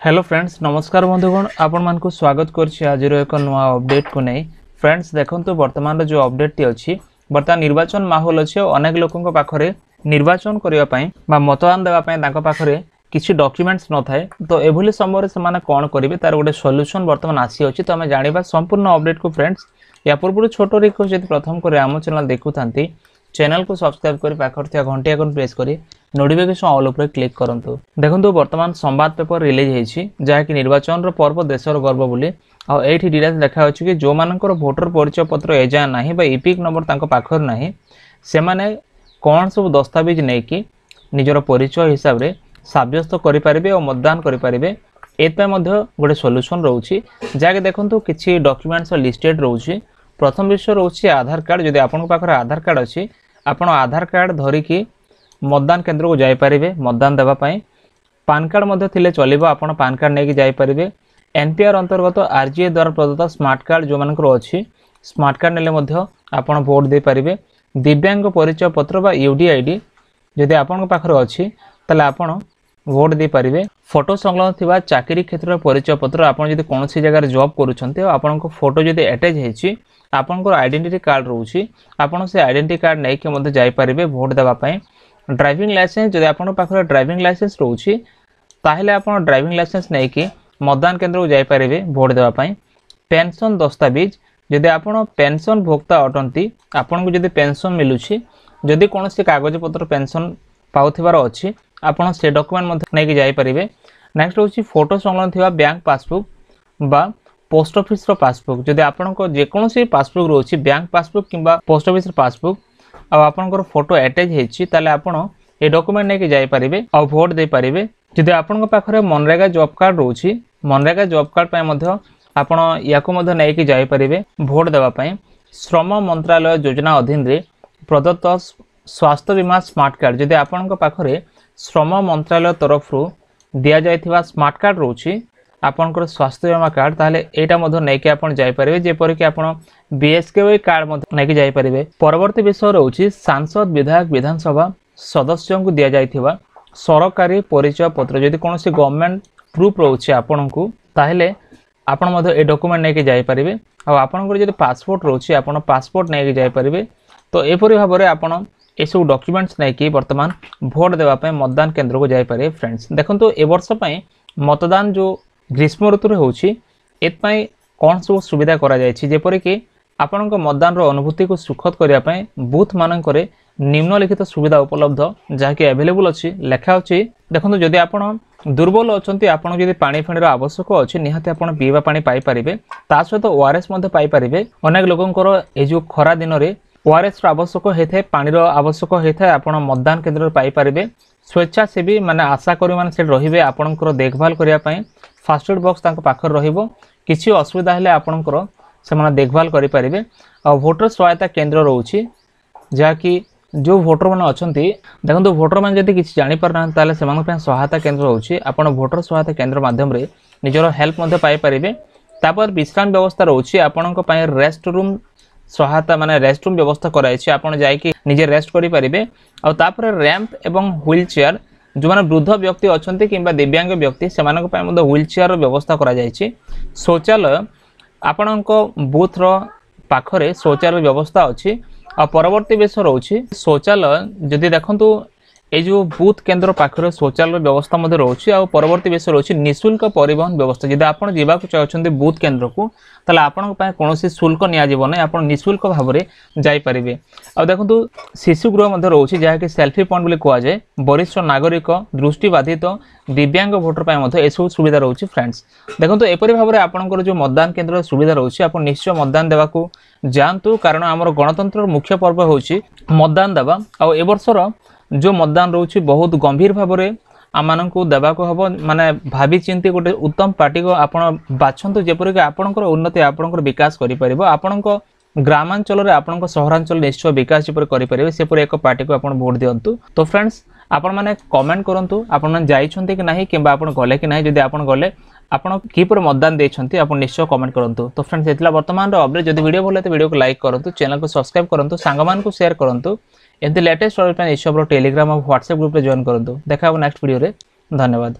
Hello friends, नमस्कार बंधुगण, आपण मानकु स्वागत करछि आज एक नुआ अपडेट को नहीं। फ्रेंड्स देखंतु वर्तमान जो अपडेट टी अछि, वर्तमान निर्वाचन माहौल अछि। अनेक लोकन पाखरे निर्वाचन करिया पई बा मतदान देवा पई तांको पाखरे किछि डॉक्यूमेंट्स न थाए, तो एभली समय से माने कोन करिवे तार गोटे सॉल्यूशन वर्तमान आसी अछि। तो हमें जानिबा संपूर्ण अपडेट को। फ्रेंड्स या पूर्व छोटो रिक्वेस्ट यदि प्रथम करे आम चैनल देखुथांती, चैनल को सब्सक्राइब कर पाखर थिया घंटी आइकन प्रेस करी नोटिफिकेशन ऑल ऊपर क्लिक करंतु। देखंतु वर्तमान संवाद पेपर रिलीज हेछि, जहाँकि निर्वाचन रो पर्व देशर गर्व बोली आ एठी डिटेल्स देखा अछि कि जो मानकर वोटर परिचय पत्र एजा नाही बा इपिक नंबर तांको पाखर नाही, से माने कोन सब दस्तावेज नै कि निजर परिचय हिसाब रे साब्यस्त करि परिबे और मतदान करि परिबे। एत मध्य गोटे सॉल्यूशन रहउछि, जाके देखंतु किछि डॉक्यूमेंट्स लिस्टेड रहउछि। प्रथम विषय रहउछि आधार कार्ड। जदि आपन पाखर आधार कार्ड अछि, आपण आधार कार्ड धरि कि मतदान केंद्र को जाई परिबे मतदान देबा पई। पान कार्ड मध्ये थिले चलिबो, आपण पान कार्ड नै कि जाई परिबे। एनपीआर अंतर्गत आरजीए द्वारा प्रदत्त स्मार्ट कार्ड जो मानकर अछि, स्मार्ट कार्ड नेले मध्ये आपण वोट दे परिबे। दिव्यांग परिचय पत्र बा यूडीआईडी जदि आपण पाखर अछि तले आपण वोट दे परिबे। फोटो संलग्न थिबा चाकरी क्षेत्र परिचय पत्र, आपण जदि कोनोसी जगह जॉब करूछन्ते आपण को फोटो जदि अटैच हेछि, आपण को आइडेंटिटी कार्ड रहउछि, आपण से आइडेंटिटी कार्ड नै कि मध्ये जाई परिबे वोट देबा पई। ड्राइविंग लाइसेंस जदि आपण पाखर ड्राइविंग लाइसेंस रहउछि, ताहेले आपण ड्राइविंग लाइसेंस नै कि मतदान केंद्र को जाई परिबे वोट देबा पई। पेंशन दस्तावेज जदि आपण पेंशन भोक्ता अटंती, आपण को जदि पेंशन मिलुछि, जदि कोनोसी कागज पत्र पेंशन पाउथिबार अछि, आपण से डॉक्यूमेंट मध्ये नै कि जाई परिबे। नेक्स्ट होछि फोटो संलग्न थिबा बैंक पासबुक बा पोस्ट ऑफिस रो पासबुक। जदि आपण को जे कोनोसी पासबुक रहउछि, बैंक पासबुक किंबा पोस्ट ऑफिस रो पासबुक आ आपनकर फोटो अटैच हेछि, ताले आपण ए डॉक्यूमेंट नै कि जाई परिबे आ वोट दे परिबे। जदि आपनक पाखरे मनरेगा जॉब कार्ड रहउछि, मनरेगा जॉब कार्ड पय मध्ये आपण याको मध्ये नै कि जाई परिबे वोट देबा पय। श्रम मंत्रालय योजना अधीन रे प्रदत्त स्वास्थ्य बीमा स्मार्ट कार्ड, जदि आपनक पाखरे श्रम मंत्रालय तरफ रु दिया जायथिबा स्मार्ट कार्ड रहउछि, आपनकर स्वास्थ्य बीमा कार्ड, ताले एटा मध्ये नै कि आपण जाई परिबे। जेपर कि आपण बीएसकेवाई कार्ड मध्ये नै कि जाई परिबे। परवर्ती विषय रहउछि सांसद विधायक विधानसभा सदस्यों को दिया जायथिबा सरकारी परिचय पत्र। जदि कोनोसी गवर्नमेंट प्रूफ रहउछि आपनकु, ताहेले आपण मध्ये ए डॉक्यूमेंट नै कि जाई परिबे। आ आपनकर जदि पासपोर्ट रहउछि, आपण पासपोर्ट नै कि जाई परिबे। तो एपरि भाबरे आपण ए सब डॉक्यूमेंट्स नै कि वर्तमान वोट देबा पय मतदान केंद्र को जाई परिबे। फ्रेंड्स देखंतु ए वर्ष पय मतदान जो ग्रीष्म ऋतु रे होछि, एत पय कोन सब सुविधा करा जायछि, जेपर कि आपनक मतदान रो अनुभूति को सुखद करिया पय बूथ मानन करे निम्नलिखित सुविधा उपलब्ध जहाँकि अवेलेबल अछि। लेखा अछि देखंतु, जदि आपण दुर्बल अछंती, आपण जदि पानी फाणी रो आवश्यक अछि, निहाते आपण पीवा पानी पाई परिबे। ता सहित ओआरएस मध्ये पाई परिबे। अनेक लोकंकर ए जो खरा दिन रे ओआरएस रो आवश्यक हेथे, पानी रो आवश्यक हेथे, आपण मतदान केंद्र रे पाई परिबे। स्वेच्छासेवी माने आशाकर्मी माने से रहिबे आपणकर देखभाल करिया पय। फास्ट एड बॉक्स तांको पाखर रहिबो, किछि असुविधा हेले आपणकर से माने देखभाल करि परिबे। आ वोटर सहायता केंद्र रहउछि, जहाँकि जो वोटर माने अछंती, देखंतु वोटर माने जदि किछि जानि पर ना, ताले सेमान पे सहायता केंद्र रहउछि। आपण वोटर सहायता केंद्र माध्यम रे निजरो हेल्प मध्ये पाई परिबे। तापर विश्राम व्यवस्था रहउछि, आपणक पय रेस्ट रूम सहायता माने रेस्ट रूम व्यवस्था कराइछि, आपण जाय कि निजे रेस्ट करि परिबे। आ तापर रैंप एवं व्हील चेयर, जो माने वृद्ध व्यक्ति अछंती किंबा दिव्यांग व्यक्ति, सेमानक पय मध्ये व्हील चेयर रो व्यवस्था करा जायछि। शौचालय आपणक बूथ रो पाखरे शौचालय व्यवस्था अछि। आ परवर्ती विषय रहउछि शौचालय, जदि देखंतु ए जो बूथ केंद्र पाखरे शौचालय व्यवस्था मध्ये रहउछि। आ परवर्ती विषय रहउछि निशुल्क परिवहन व्यवस्था। जदि आपण जिबा को चाहछन्ते बूथ केंद्र को, तले आपण पय कोनोसी शुल्क निया जीव नै, आपण निशुल्क भाबरे जाई परिबे। आ देखंतु शिशु गृह मध्ये रहउछि, जहा कि सेल्फी पॉइंट बोली कोआ जाय। वरिष्ठ नागरिक, दृष्टिबाधित, दिव्यांग वोटर पय मध्ये एसो सुविधा रहउछि। फ्रेंड्स देखंतु एपरि भाबरे आपणकर जो मतदान केंद्र सुविधा रहउछि, आपण निश्चय मतदान देबा को जानतु, कारण हमर गणतंत्र मुख्य पर्व होछि मतदान देबा। आ ए वर्षर जो मतदान रहउछि बहुत गंभीर भाबरे आमानकु देबा को हबो, माने भाबी चिंती गोटे उत्तम पार्टी को आपण बाछंतु, जेपर कि आपणकर उन्नति, आपणकर विकास करि परिबो। आपणक ग्रामांचल रे, आपणक शहरांचल निश्चय विकास जेपर करि परिबे, सेपर एक पार्टी को आपण वोट दियंतु। तो फ्रेंड्स आपण माने कमेंट करंतु, आपण माने जाइछन्ते कि नाही, किबा आपण गले कि नाही। जदि आपण गले, आपण किपर मतदान देछन्ते, आपण निश्चय कमेंट करंतु। तो फ्रेंड्स एतला वर्तमान रो अपडेट। जदि वीडियो भल लागे तो वीडियो को लाइक करंतु, चैनल को सब्सक्राइब करंतु, सांगमान को शेयर करंतु। एंती लेटेस्ट अपडेट पे निश्चय टेलीग्राम और व्हाट्सएप ग्रुप रे जॉइन करंतु। देखा नेक्स्ट वीडियो रे। धन्यवाद।